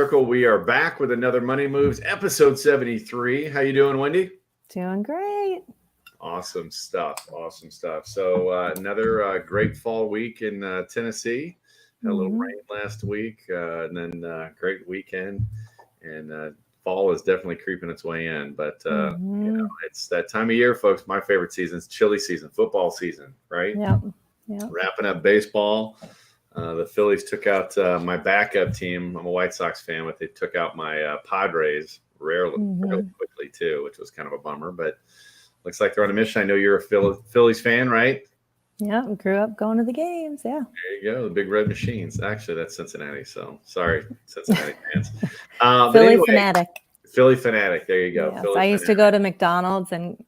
Circle. We are back with another Money Moves, episode 73. How you doing, Wendy? Doing great. Awesome stuff. Awesome stuff. So another great fall week in Tennessee. Had a little rain last week, and then great weekend. And fall is definitely creeping its way in. But it's that time of year, folks. My favorite season is chilly season, football season, right? Yep. Wrapping up baseball. The Phillies took out my backup team. I'm a White Sox fan, but they took out my Padres really quickly too, which was kind of a bummer. But looks like they're on a mission. I know you're a Phillies fan, right? Yeah, grew up going to the games. Yeah. There you go, the Big Red Machines. Actually, that's Cincinnati. So sorry, Cincinnati fans. Philly fanatic. Philly fanatic. There you go. Yes, I used to go to McDonald's and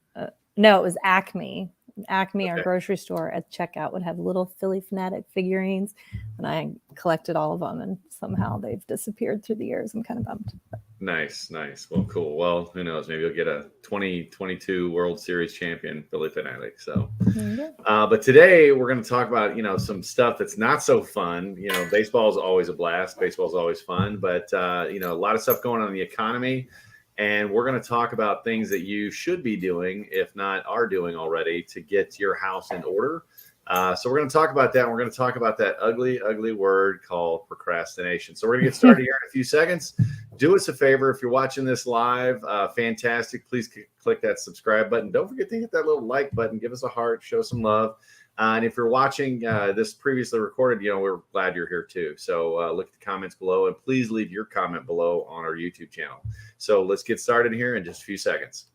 no, it was Acme. Acme, our grocery store, at checkout would have little Philly fanatic figurines, and I collected all of them, and somehow they've disappeared through the years. I'm kind of bummed. Nice. Well, cool. Well, who knows? Maybe you'll get a 2022 World Series champion Philly fanatic. So, but today we're going to talk about some stuff that's not so fun. Baseball is always a blast. Baseball is always fun, but a lot of stuff going on in the economy. And we're going to talk about things that you should be doing, if not are doing already, to get your house in order. So we're going to talk about that. And we're going to talk about that ugly, ugly word called procrastination. So we're going to get started here in a few seconds. Do us a favor. If you're watching this live, fantastic. Please click that subscribe button. Don't forget to hit that little like button. Give us a heart. Show some love. And if you're watching this previously recorded, we're glad you're here too. So look at the comments below, and please leave your comment below on our YouTube channel. So let's get started here in just a few seconds.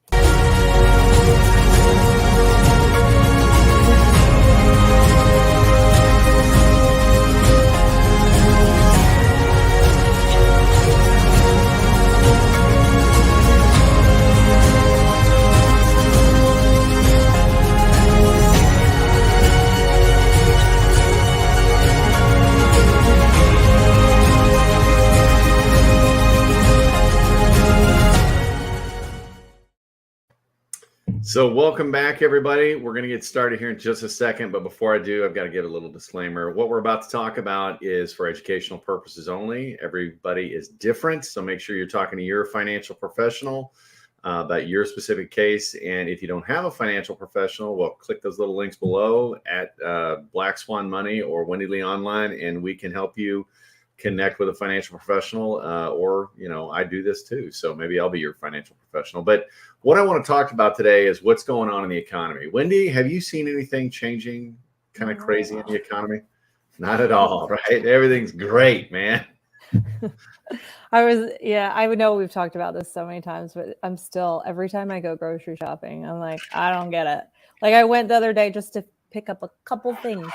So welcome back, everybody. We're going to get started here in just a second. But before I do, I've got to give a little disclaimer. What we're about to talk about is for educational purposes only. Everybody is different. So make sure you're talking to your financial professional about your specific case. And if you don't have a financial professional, well, click those little links below at Black Swan Money or Wendy Lee Online, and we can help you connect with a financial professional, or I do this too, so maybe I'll be your financial professional. But what I want to talk about today is what's going on in the economy. Wendy, have you seen anything changing kind of crazy in the economy? Not at all, right? Everything's great, man. I would know we've talked about this so many times, but I'm still, every time I go grocery shopping, I'm like, I don't get it. Like, I went the other day just to pick up a couple things,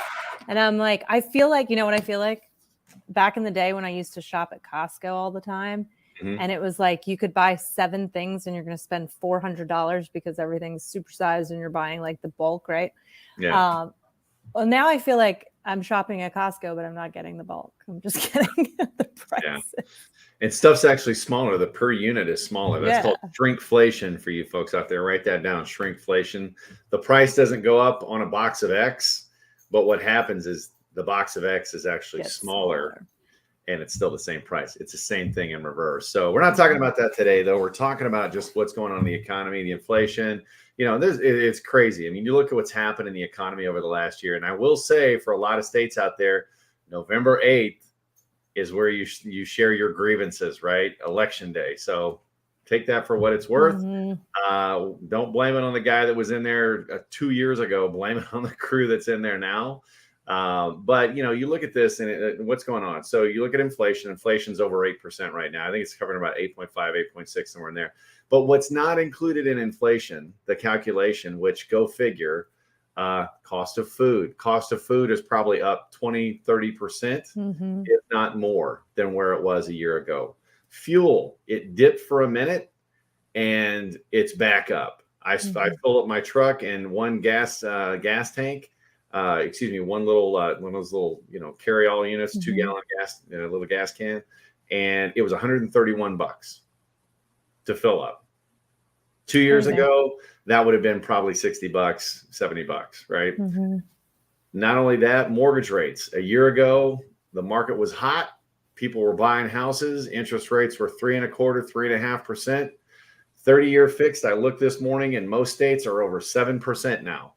and I'm like, I feel like, what I feel like? Back in the day when I used to shop at Costco all the time, and it was like you could buy 7 things and you're going to spend $400 because everything's supersized and you're buying like the bulk, right? Yeah. Well, now I feel like I'm shopping at Costco, but I'm not getting the bulk. I'm just getting the prices. Yeah. And stuff's actually smaller. The per unit is smaller. That's called shrinkflation for you folks out there. Write that down, shrinkflation. The price doesn't go up on a box of X, but what happens is the box of X is actually smaller, and it's still the same price. It's the same thing in reverse. So we're not talking about that today, though. We're talking about just what's going on in the economy, the inflation. It's crazy. I mean, you look at what's happened in the economy over the last year, and I will say for a lot of states out there, November 8th is where you share your grievances, right? Election day. So take that for what it's worth. Don't blame it on the guy that was in there 2 years ago. Blame it on the crew that's in there now. But you look at this and what's going on. So you look at inflation. Inflation's over 8% right now. I think it's covering about 8.5, 8.6, somewhere in there. But what's not included in inflation, the calculation, which go figure, cost of food. Cost of food is probably up 20, 30%, if not more than where it was a year ago. Fuel, it dipped for a minute and it's back up. I filled up my truck and one gas tank. One of those little, carry-all units, 2-gallon gas, little gas can, and it was $131 to fill up. 2 years ago, that would have been probably $60, $70, right? Not only that, mortgage rates. A year ago, the market was hot. People were buying houses. Interest rates were 3.25%, 3.5%. 30-year fixed. I looked this morning, and most states are over 7% now.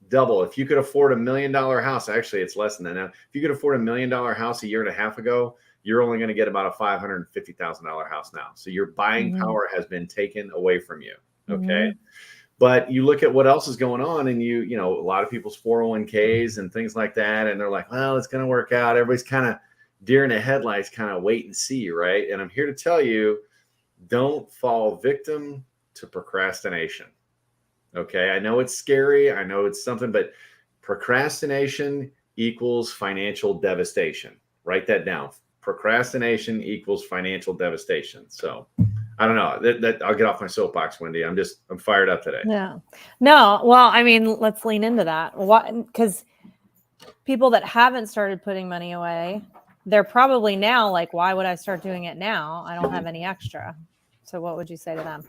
Double. If you could afford $1 million house, actually, it's less than that now. If you could afford $1 million house a year and a half ago, you're only going to get about a $550,000 house now. So your buying power has been taken away from you. Okay. But you look at what else is going on, and you know, a lot of people's 401ks and things like that. And they're like, well, it's going to work out. Everybody's kind of deer in the headlights, kind of wait and see. Right. And I'm here to tell you, don't fall victim to procrastination. Okay. I know it's scary. I know it's something, but procrastination equals financial devastation. Write that down. Procrastination equals financial devastation. So I don't know that I'll get off my soapbox, Wendy. I'm fired up today. Yeah. No. Well, I mean, let's lean into that. Because people that haven't started putting money away, they're probably now like, why would I start doing it now? I don't have any extra. So what would you say to them?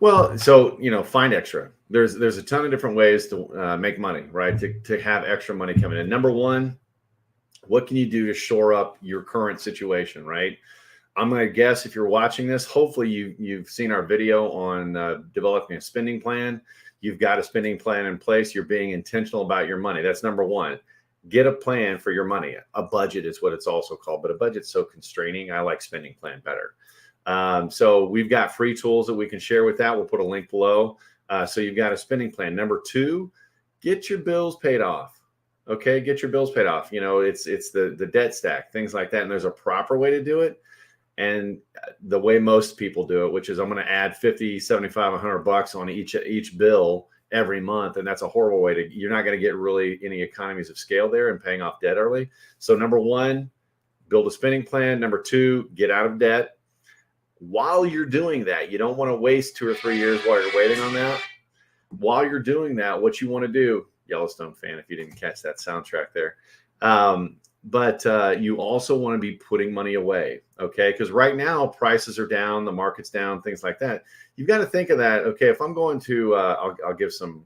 Well, so, you know, find extra. There's a ton of different ways to make money, right? To have extra money coming in. Number one, what can you do to shore up your current situation, right? I'm going to guess if you're watching this, hopefully you've seen our video on developing a spending plan. You've got a spending plan in place. You're being intentional about your money. That's number one. Get a plan for your money. A budget is what it's also called, but a budget's so constraining. I like spending plan better. So we've got free tools that we can share with that. We'll put a link below. So you've got a spending plan. Number two, get your bills paid off. Okay. Get your bills paid off. You know, it's the debt stack, things like that. And there's a proper way to do it. And the way most people do it, which is I'm going to add 50, 75, $100 on each bill every month. And that's a horrible way you're not going to get really any economies of scale there and paying off debt early. So number one, build a spending plan. Number two, get out of debt. While you're doing that, you don't want to waste 2 or 3 years while you're waiting on that. While you're doing that, what you want to do, Yellowstone fan, if you didn't catch that soundtrack there, but you also want to be putting money away, okay? Because right now prices are down, the market's down, things like that. You've got to think of that. Okay, if I'm going to, I'll give some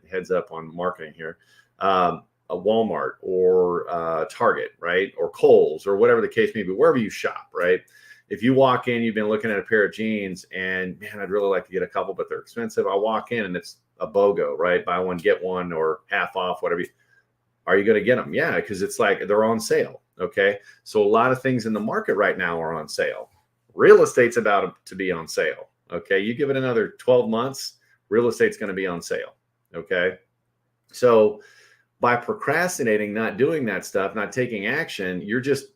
heads up on marketing here. A Walmart or Target, right? Or Kohl's or whatever the case may be, wherever you shop, right? If you walk in, you've been looking at a pair of jeans and man, I'd really like to get a couple, but they're expensive. I walk in and it's a BOGO, right? Buy one, get one, or half off, whatever. Are you going to get them? Yeah, because it's like they're on sale. Okay. So a lot of things in the market right now are on sale. Real estate's about to be on sale. Okay. You give it another 12 months, real estate's going to be on sale. Okay. So by procrastinating, not doing that stuff, not taking action, you're just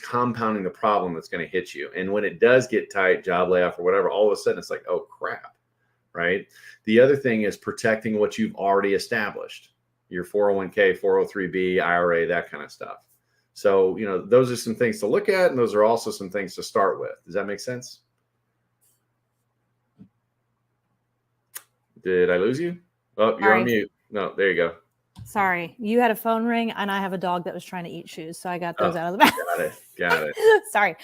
compounding the problem that's going to hit you. And when it does get tight, job layoff or whatever, all of a sudden it's like, oh crap, right? The other thing is protecting what you've already established, your 401k, 403b, IRA, that kind of stuff. So, you know, those are some things to look at, and those are also some things to start with. Does that make sense? Did I lose you? Oh, you're on mute. No, there you go. Sorry, you had a phone ring, and I have a dog that was trying to eat shoes, so I got those out of the bag. Got it. Sorry.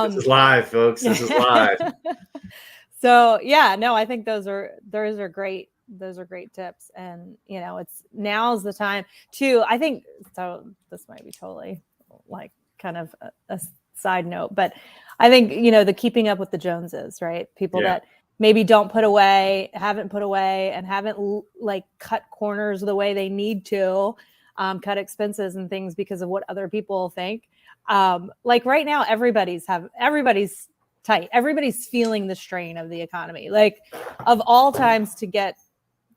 This is live, folks. This is live. So yeah, no, I think those are great. Those are great tips, and you know, now's the time to. I think so. This might be totally like kind of a side note, but I think you know the keeping up with the Joneses, right? People that maybe haven't put away, and haven't like cut corners the way they need to, cut expenses and things because of what other people think. Like right now, everybody's tight. Everybody's feeling the strain of the economy. Like of all times to get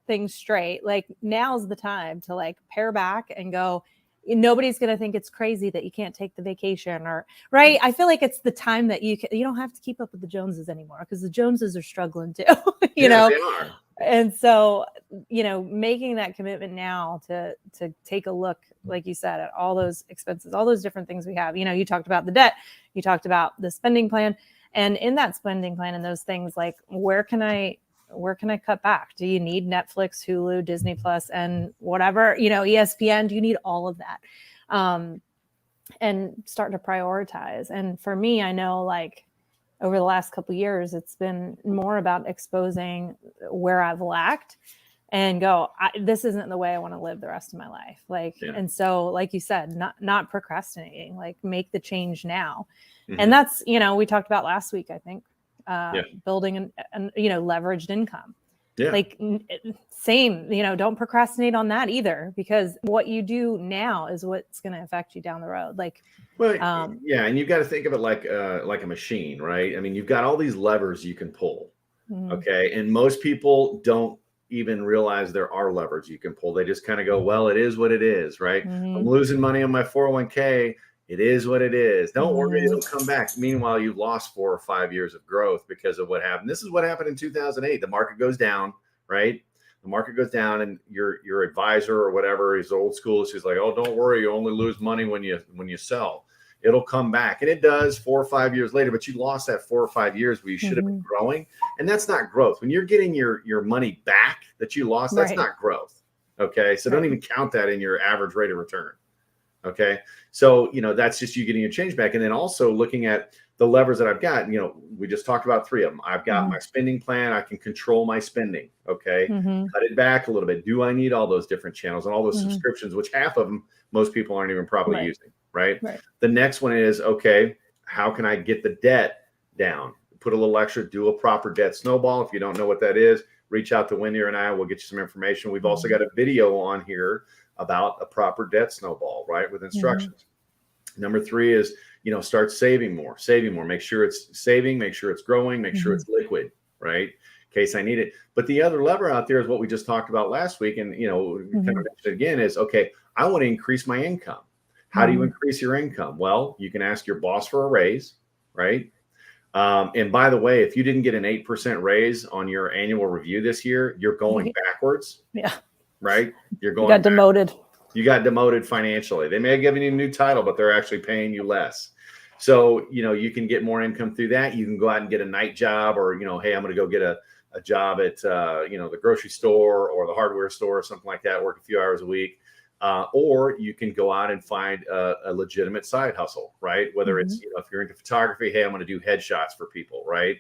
things straight, like now's the time to like pare back and go. Nobody's going to think it's crazy that you can't take the vacation or right. I feel like it's the time that you don't have to keep up with the Joneses anymore because the Joneses are struggling too, you know? They are. And so, you know, making that commitment now to take a look, like you said, at all those expenses, all those different things we have, you know, you talked about the debt, you talked about the spending plan, and in that spending plan and those things, like, where can I cut back? Do you need Netflix, Hulu, Disney Plus, and whatever, you know, ESPN? Do you need all of that? And start to prioritize. And for me, I know like over the last couple of years, it's been more about exposing where I've lacked and go, this isn't the way I want to live the rest of my life. Like, and so, like you said, not procrastinating, like make the change now. And that's, you know, we talked about last week, I think, building an you know, leveraged income. Like same, you know, don't procrastinate on that either, because what you do now is what's going to affect you down the road. Like, and you've got to think of it like a machine, right? I mean, you've got all these levers you can pull. Okay. And most people don't even realize there are levers you can pull. They just kind of go, well, it is what it is, right? I'm losing money on my 401k. It is what it is. Don't worry, it'll come back. Meanwhile, you've lost 4 or 5 years of growth because of what happened. This is what happened in 2008. The market goes down, right? The market goes down, and your advisor or whatever is old school. She's like, oh, don't worry, you only lose money when you sell. It'll come back. And it does 4 or 5 years later, but you lost that 4 or 5 years where you should have been growing. And that's not growth. When you're getting your money back that you lost, that's not growth. Okay. So don't even count that in your average rate of return. Okay. So, you know, that's just you getting your change back. And then also looking at the levers that I've got, you know, we just talked about 3 of them. I've got my spending plan. I can control my spending. Okay. Cut it back a little bit. Do I need all those different channels and all those subscriptions, which half of them, most people aren't even probably using. Right. The next one is, okay, how can I get the debt down? Put a little extra, do a proper debt snowball. If you don't know what that is, reach out to Wendy and I. We'll get you some information. We've also got a video on here about a proper debt snowball, right, with instructions. Number 3 is, you know, start saving more. Make sure it's saving, make sure it's growing, make sure it's liquid, right, in case I need it. But the other lever out there is what we just talked about last week. And, you know, kind of mentioned it again is, okay, I want to increase my income. How do you increase your income? Well, you can ask your boss for a raise, right? And by the way, if you didn't get an 8% raise on your annual review this year, you're going backwards. Right? You're going. You got demoted. You got demoted financially. They may have given you a new title, but they're actually paying you less. So, you know, you can get more income through that. You can go out and get a night job, or, you know, hey, I'm going to go get a job at, you know, the grocery store or the hardware store or something like that, work a few hours a week. Or you can go out and find a legitimate side hustle, right? Whether it's, you know, if you're into photography, hey, I'm going to do headshots for people, right?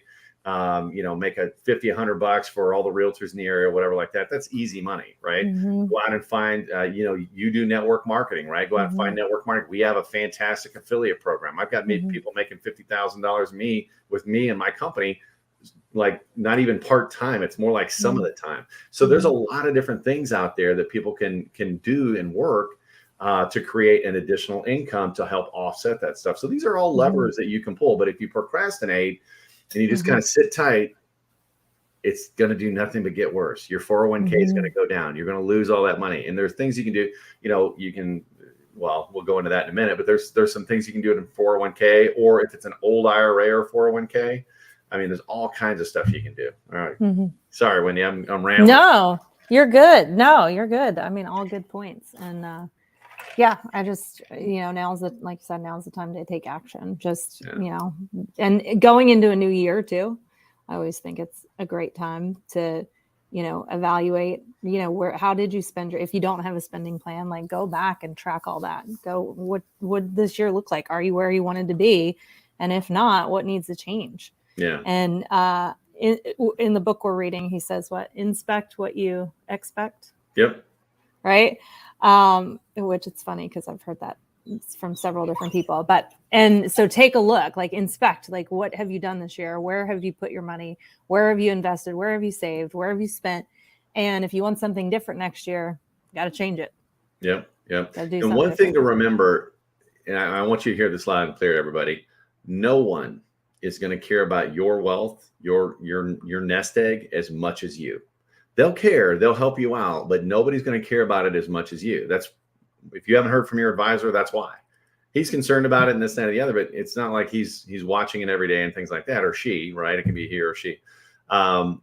You know, make a $50-$100 for all the realtors in the area, whatever like that. That's easy money, right? Go out and find, you know, you do network marketing, right? Go out and find network marketing. We have a fantastic affiliate program. I've got people making $50,000 with me and my company, like not even part-time. It's more like some of the time. So there's a lot of different things out there that people can do and work to create an additional income to help offset that stuff. So these are all levers that you can pull. But if you procrastinate and you just kind of sit tight, it's going to do nothing but get worse. Your 401k is going to go down. You're going to lose all that money. And there's things you can do. You know, you can, well, we'll go into that in a minute, but there's some things you can do in 401k, or if it's an old IRA or 401k, I mean, there's all kinds of stuff you can do. All right. Sorry, Wendy, I'm rambling. No, you're good. No, you're good. I mean, all good points. And yeah, I just, you know, like you said, now's the time to take action. Just, you know, and going into a new year too, I always think it's a great time to, you know, evaluate, you know, how did you spend if you don't have a spending plan, like go back and track all that. Go, what would this year look like? Are you where you wanted to be? And if not, what needs to change? Yeah. And in the book we're reading, he says, inspect what you expect. Yep. Right. Which it's funny because I've heard that from several different people, and so take a look, like inspect, like what have you done this year? Where have you put your money? Where have you invested? Where have you saved? Where have you spent? And if you want something different next year, you got to change it. Yep. And one thing to remember, and I want you to hear this loud and clear, everybody, no one is going to care about your wealth, your nest egg as much as you. They'll care, they'll help you out, but nobody's going to care about it as much as you. That's, if you haven't heard from your advisor, that's why. He's concerned about it and this, that, and the other, but it's not like he's watching it every day and things like that, or she, right? It can be he or she.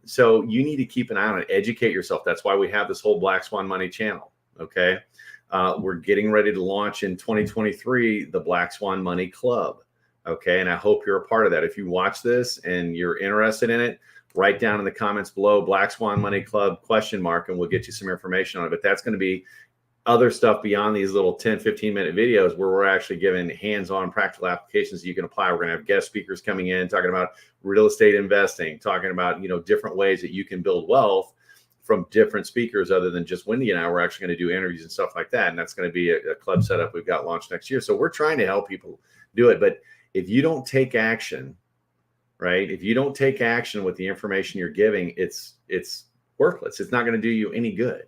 So you need to keep an eye on it, educate yourself. That's why we have this whole Black Swan Money channel. Okay. We're getting ready to launch in 2023, the Black Swan Money Club. Okay. And I hope you're a part of that. If you watch this and you're interested in it, write down in the comments below Black Swan Money Club ? And we'll get you some information on it. But that's going to be other stuff beyond these little 10, 15-minute videos where we're actually giving hands-on practical applications that you can apply. We're going to have guest speakers coming in, talking about real estate investing, talking about, you know, different ways that you can build wealth from different speakers other than just Wendy and I. We're actually going to do interviews and stuff like that. And that's going to be a club setup we've got launched next year. So we're trying to help people do it. But if you don't take action, right? If you don't take action with the information you're giving, it's worthless. It's not going to do you any good.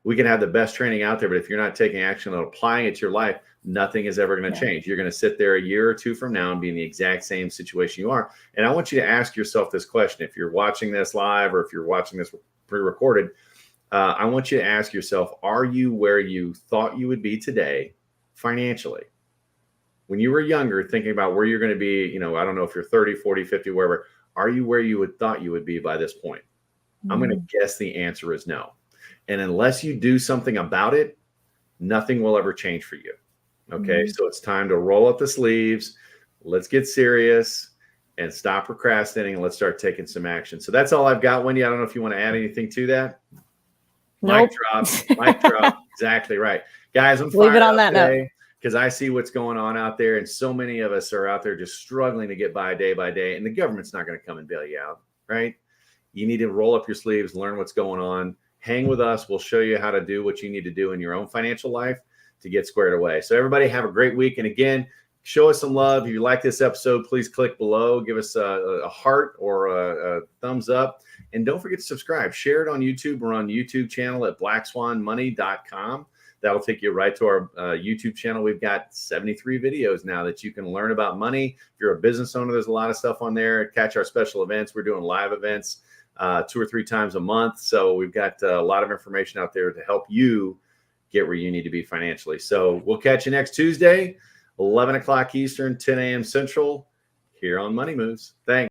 We can have the best training out there, but if you're not taking action and applying it to your life, nothing is ever going to change. You're going to sit there a year or two from now and be in the exact same situation you are. And I want you to ask yourself this question. If you're watching this live or if you're watching this pre-recorded, I want you to ask yourself, are you where you thought you would be today financially? When you were younger, thinking about where you're going to be, you know, I don't know if you're 30, 40, 50, wherever, are you where you would thought you would be by this point? I'm going to guess the answer is no. And unless you do something about it, nothing will ever change for you. Okay. So it's time to roll up the sleeves. Let's get serious and stop procrastinating. And let's start taking some action. So that's all I've got, Wendy. I don't know if you want to add anything to that. Nope. Mic drop. Exactly right. Guys, I'm leave it on that note, because I see what's going on out there. And so many of us are out there just struggling to get by day by day. And the government's not going to come and bail you out. Right. You need to roll up your sleeves, learn what's going on. Hang with us. We'll show you how to do what you need to do in your own financial life to get squared away. So everybody have a great week. And again, show us some love. If you like this episode, please click below. Give us a heart or a thumbs up. And don't forget to subscribe. Share it on YouTube. We're on the YouTube channel at blackswanmoney.com. That'll take you right to our YouTube channel. We've got 73 videos now that you can learn about money. If you're a business owner, there's a lot of stuff on there. Catch our special events. We're doing live events 2 or 3 times a month. So we've got a lot of information out there to help you get where you need to be financially. So we'll catch you next Tuesday, 11 o'clock Eastern, 10 a.m. Central, here on Money Moves. Thanks.